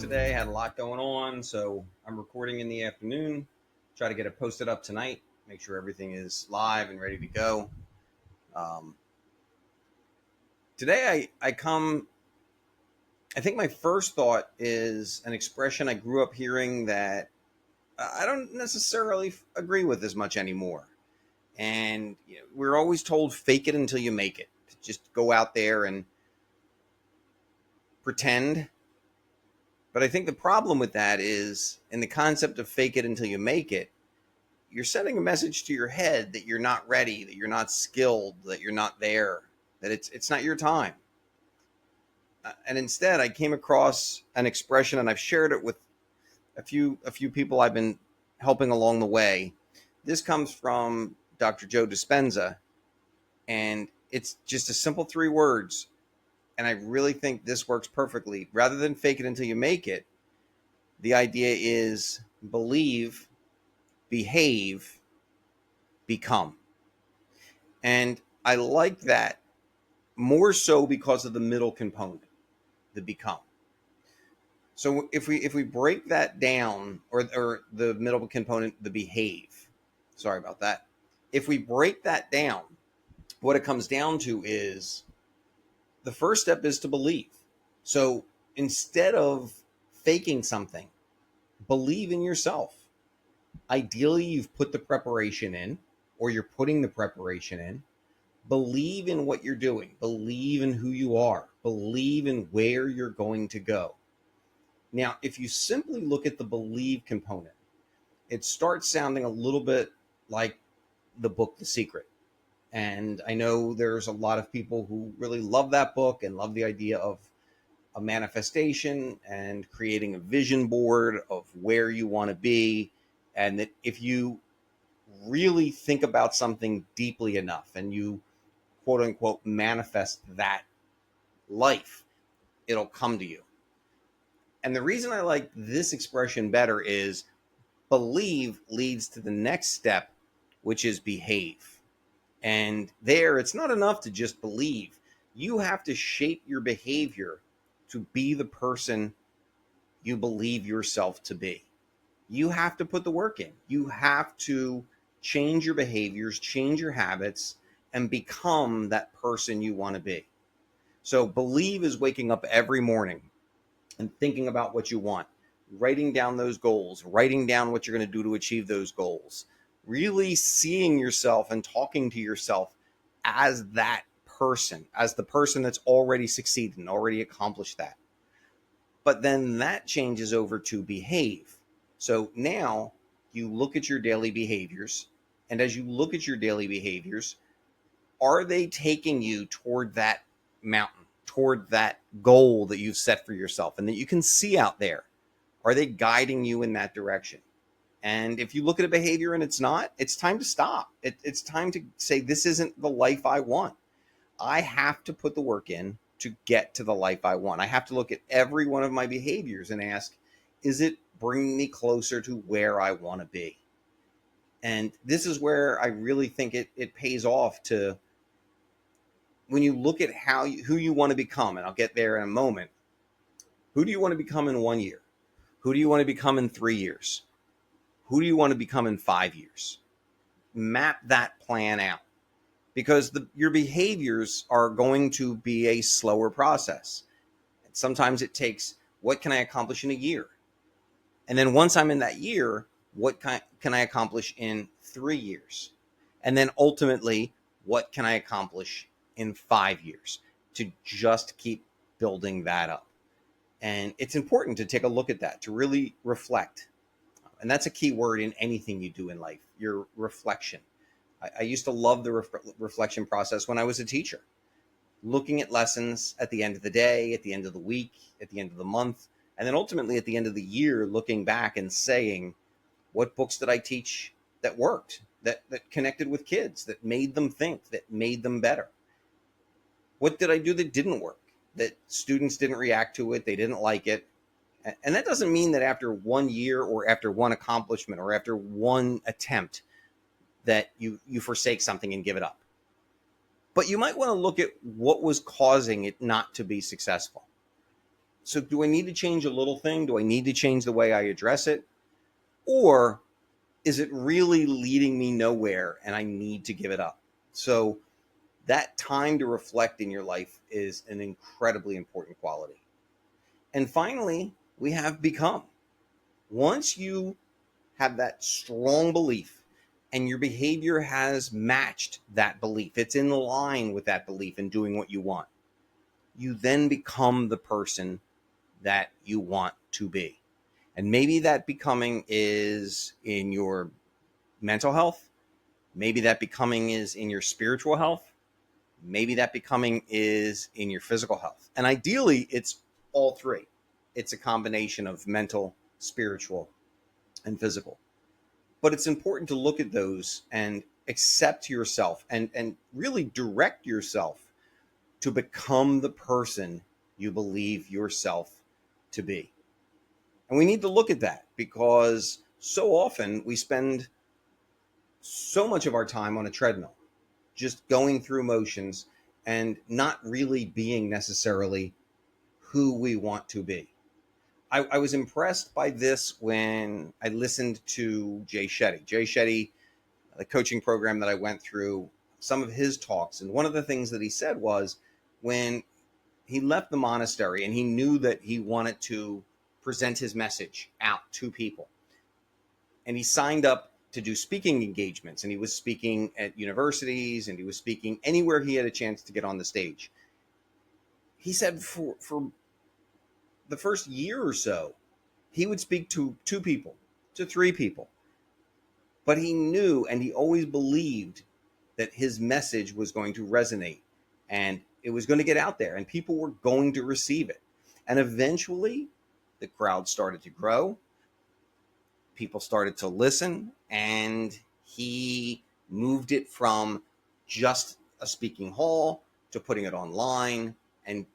today. Had a lot going on, so I'm recording in the afternoon. Try to get it posted up tonight. Make sure everything is live and ready to go. Um, Today, I come. I think my first thought is an expression I grew up hearing that I don't necessarily agree with as much anymore. And we're always told, "Fake it until you make it." Just go out there and pretend. But I think the problem with that is in the concept of fake it until you make it, you're sending a message to your head that you're not ready, that you're not skilled, that you're not there, that it's not your time. And instead, I came across an expression, and I've shared it with a few people I've been helping along the way. This comes from Dr. Joe Dispenza, and it's just a simple 3 words. And I really think this works perfectly. Rather than fake it until you make it, the idea is believe, behave, become. And I like that more so because of the middle component, the become. So if we break that down, or the middle component, the behave, sorry about that. If we break that down, what it comes down to is the first step is to believe. So instead of faking something, believe in yourself. Ideally, you've put the preparation in, or you're putting the preparation in. Believe in what you're doing. Believe in who you are. Believe in where you're going to go. Now, if you simply look at the believe component, it starts sounding a little bit like the book, The Secret. And I know there's a lot of people who really love that book and love the idea of a manifestation and creating a vision board of where you want to be. And that if you really think about something deeply enough and you quote unquote manifest that life, it'll come to you. And the reason I like this expression better is believe leads to the next step, which is behave. And there, it's not enough to just believe. You have to shape your behavior to be the person you believe yourself to be. You have to put the work in. You have to change your behaviors, change your habits, and become that person you want to be. So believe is waking up every morning and thinking about what you want, writing down those goals, writing down what you're going to do to achieve those goals, really seeing yourself and talking to yourself as that person, as the person that's already succeeded and already accomplished that. But then that changes over to behave. So now you look at your daily behaviors, and as you look at your daily behaviors, are they taking you toward that mountain, toward that goal that you've set for yourself and that you can see out there? Are they guiding you in that direction? And if you look at a behavior and it's not, it's time to stop. It's time to say, this isn't the life I want. I have to put the work in to get to the life I want. I have to look at every one of my behaviors and ask, is it bringing me closer to where I want to be? And this is where I really think it pays off to, when you look at who you want to become, and I'll get there in a moment. Who do you want to become in 1 year? Who do you want to become in 3 years? Who do you want to become in 5 years? Map that plan out, because your behaviors are going to be a slower process. Sometimes it takes, what can I accomplish in a year? And then once I'm in that year, what can I accomplish in 3 years? And then ultimately, what can I accomplish in 5 years? To just keep building that up. And it's important to take a look at that, to really reflect. And that's a key word in anything you do in life, your reflection. I used to love the reflection process when I was a teacher, looking at lessons at the end of the day, at the end of the week, at the end of the month, and then ultimately at the end of the year, looking back and saying, what books did I teach that worked, that connected with kids, that made them think, that made them better? What did I do that didn't work, that students didn't react to it, they didn't like it? And that doesn't mean that after 1 year or after one accomplishment or after one attempt that you forsake something and give it up. But you might want to look at what was causing it not to be successful. So do I need to change a little thing? Do I need to change the way I address it? Or is it really leading me nowhere and I need to give it up? So that time to reflect in your life is an incredibly important quality. And finally, we have become. Once you have that strong belief and your behavior has matched that belief, it's in line with that belief in doing what you want, you then become the person that you want to be. And maybe that becoming is in your mental health. Maybe that becoming is in your spiritual health. Maybe that becoming is in your physical health. And ideally, it's all three. It's a combination of mental, spiritual, and physical. But it's important to look at those and accept yourself and really direct yourself to become the person you believe yourself to be. And we need to look at that because so often we spend so much of our time on a treadmill, just going through motions and not really being necessarily who we want to be. I was impressed by this when I listened to Jay Shetty. Jay Shetty, the coaching program that I went through, some of his talks. And one of the things that he said was when he left the monastery and he knew that he wanted to present his message out to people. And he signed up to do speaking engagements, and he was speaking at universities, and he was speaking anywhere he had a chance to get on the stage. He said for the first year or so, he would speak to 2 people, to 3 people. But he knew and he always believed that his message was going to resonate and it was going to get out there and people were going to receive it. And eventually, the crowd started to grow. People started to listen, and he moved it from just a speaking hall to putting it online and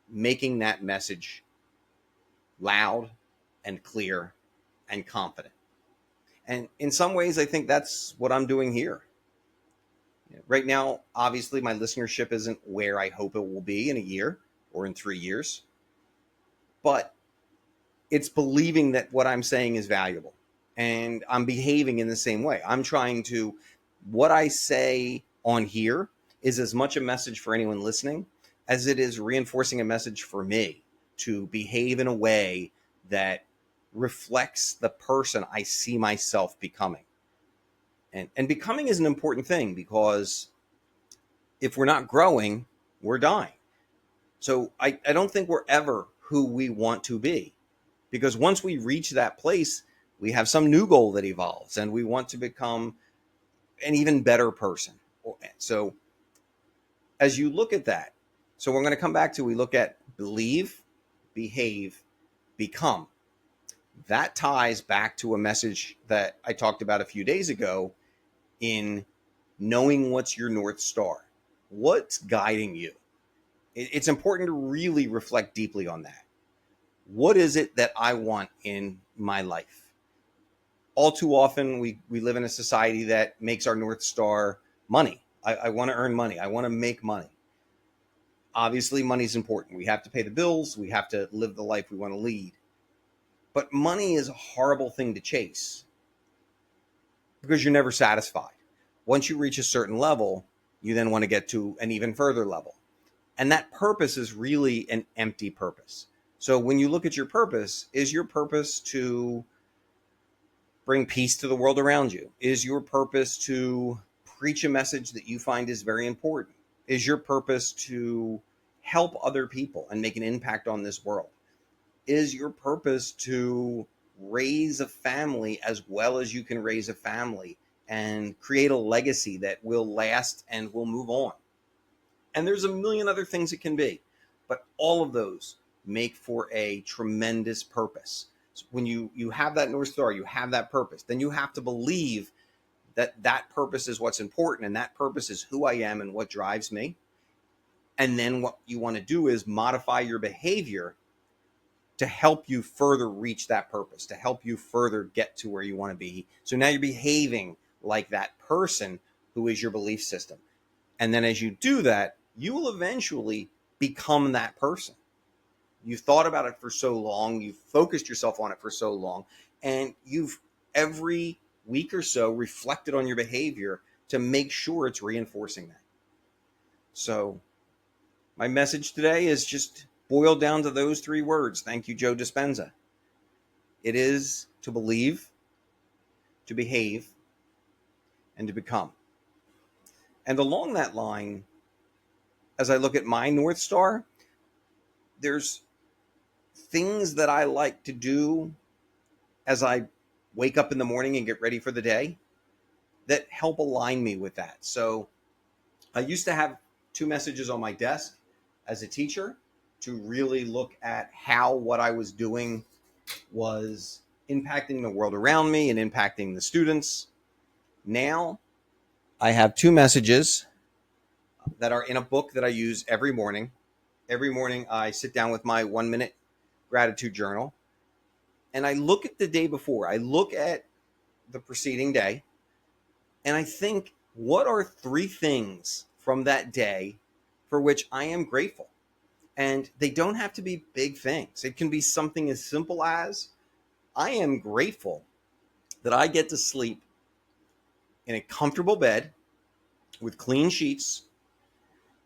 making that message loud and clear and confident. And in some ways, I think that's what I'm doing here. Right now, obviously, my listenership isn't where I hope it will be in a year or in 3 years, but it's believing that what I'm saying is valuable. And I'm behaving in the same way. I'm trying to, what I say on here is as much a message for anyone listening as it is reinforcing a message for me to behave in a way that reflects the person I see myself becoming. And becoming is an important thing because if we're not growing, we're dying. So I don't think we're ever who we want to be. Because once we reach that place, we have some new goal that evolves and we want to become an even better person. So as you look at that, so we're going to come back to, we look at believe, behave, become. That ties back to a message that I talked about a few days ago in knowing what's your North Star. What's guiding you? It's important to really reflect deeply on that. What is it that I want in my life? All too often, we live in a society that makes our North Star money. I want to earn money. I want to make money. Obviously, money is important. We have to pay the bills. We have to live the life we want to lead. But money is a horrible thing to chase because you're never satisfied. Once you reach a certain level, you then want to get to an even further level. And that purpose is really an empty purpose. So when you look at your purpose, is your purpose to bring peace to the world around you? Is your purpose to preach a message that you find is very important? Is your purpose to help other people and make an impact on this world? Is your purpose to raise a family as well as you can raise a family and create a legacy that will last and will move on? And there's a million other things it can be, but all of those make for a tremendous purpose. So when you have that North Star, you have that purpose, then you have to believe that that purpose is what's important, and that purpose is who I am and what drives me. And then what you want to do is modify your behavior to help you further reach that purpose, to help you further get to where you want to be. So now you're behaving like that person who is your belief system. And then as you do that, you will eventually become that person. You've thought about it for so long, you've focused yourself on it for so long, and you've every week or so reflected on your behavior to make sure it's reinforcing that. So my message today is just boiled down to those three words. Thank you, Joe Dispenza. It is to believe, to behave, and to become. And along that line, as I look at my North Star, there's things that I like to do as I wake up in the morning and get ready for the day that help align me with that. So I used to have two messages on my desk as a teacher to really look at how what I was doing was impacting the world around me and impacting the students. Now I have two messages that are in a book that I use every morning. Every morning I sit down with my 1 minute gratitude journal and I look at the day before. I look at the preceding day and I think, what are three things from that day for which I am grateful? And they don't have to be big things. It can be something as simple as, I am grateful that I get to sleep in a comfortable bed with clean sheets.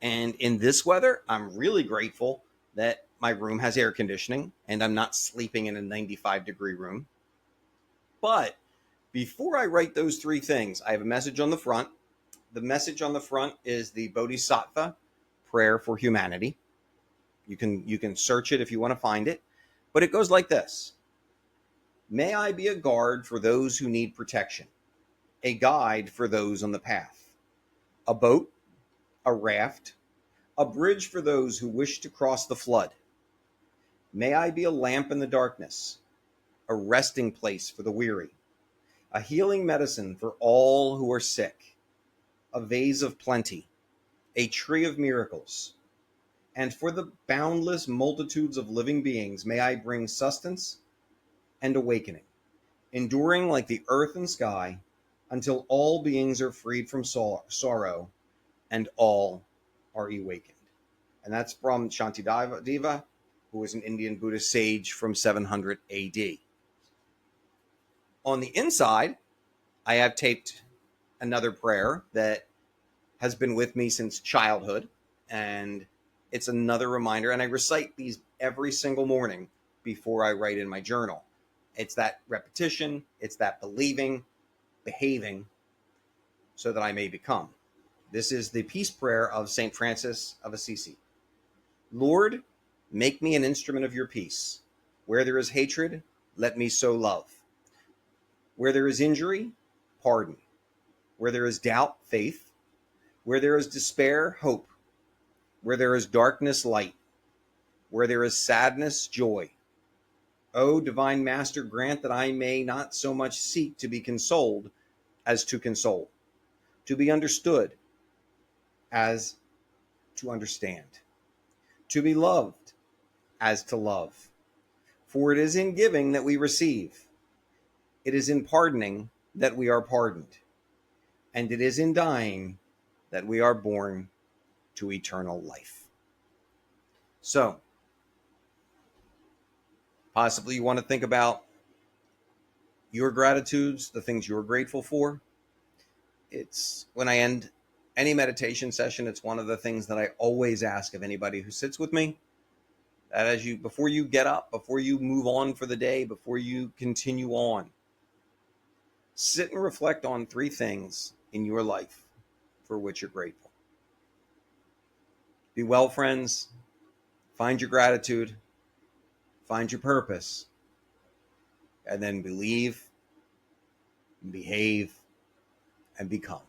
And in this weather, I'm really grateful that my room has air conditioning and I'm not sleeping in a 95-degree room. But before I write those three things, I have a message on the front. The message on the front is the Bodhisattva prayer for humanity. You can search it if you want to find it. But it goes like this. May I be a guard for those who need protection, a guide for those on the path, a boat, a raft, a bridge for those who wish to cross the flood. May I be a lamp in the darkness, a resting place for the weary, a healing medicine for all who are sick, a vase of plenty, a tree of miracles. And for the boundless multitudes of living beings, may I bring sustenance and awakening, enduring like the earth and sky, until all beings are freed from sorrow and all are awakened. And that's from Shantideva, who was an Indian Buddhist sage from 700 AD. On the inside, I have taped another prayer that has been with me since childhood, and it's another reminder, and I recite these every single morning before I write in my journal. It's that repetition, it's that believing, behaving, so that I may become. This is the peace prayer of St. Francis of Assisi. Lord, make me an instrument of your peace. Where there is hatred, let me sow love. Where there is injury, pardon. Where there is doubt, faith. Where there is despair, hope. Where there is darkness, light. Where there is sadness, joy. O divine Master, grant that I may not so much seek to be consoled as to console, to be understood as to understand, to be loved as to love. For it is in giving that we receive. It is in pardoning that we are pardoned. And it is in dying that we are born to eternal life. So, possibly you want to think about your gratitudes, the things you're grateful for. It's when I end any meditation session, it's one of the things that I always ask of anybody who sits with me. That before you get up, before you move on for the day, before you continue on, sit and reflect on three things in your life for which you're grateful. Be well, friends. Find your gratitude. Find your purpose. And then believe, behave, and become.